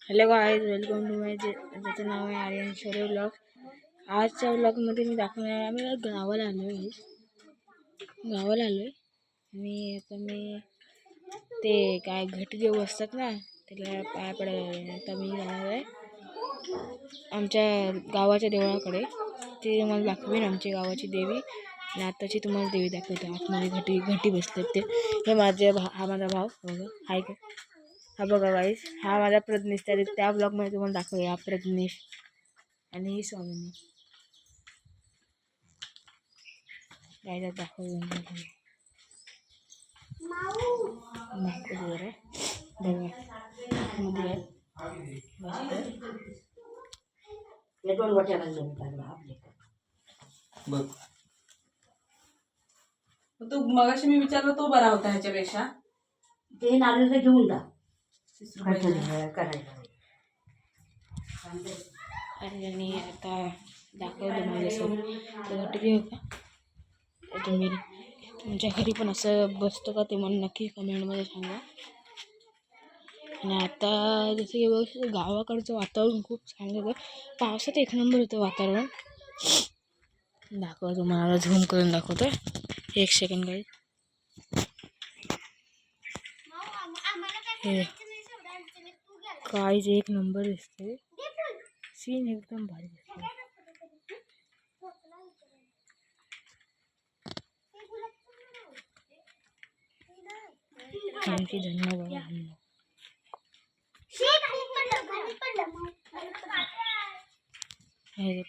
Hello guys, welcome to माय ज्याचं नाव आहे आर्यन शोरे blog. आजच्या ब्लॉगमध्ये मी दाखवणार आहे आम्ही गावाला आलो आहे. आणि आता मी ते काय घट जे असतात ना त्याला पाया पडायला. आता मी जाणार आहे आमच्या गावाच्या देवळाकडे. ते तुम्हाला दाखवेन आमच्या गावाची देवी. आणि आताची तुम्हाला देवी दाखवते. आतमध्ये घटी बसतात ते. हे हा माझा भाव बघा. हाय का? हा बघा गाईस, हा माझा प्रज्ञेश. त्या ब्लॉगमध्ये तुम्हाला दाखवूया हा प्रज्ञेश आणि ही स्वामिनी. गायला दाखवूया बघा मध्ये बघ. तू मगाशी मी विचारलं तो बरा होता ह्याच्यापेक्षा. ते नारळ घेऊन जा आणि आता दाखवतो मला सर का तुम्ही तुमच्या घरी पण असं बसतं का ते मला नक्की कमेंटमध्ये सांगा. आणि आता जसं की बघ, गावाकडचं वातावरण खूप छान होतं. पावसात एक नंबर होतं वातावरण. दाखवतो मला, झूम करून दाखवतो. एक सेकंड काही. हे काहीच एक नंबर दिसते. सीन एकदम भारी दिसते. आणखी धन्यवाद. हे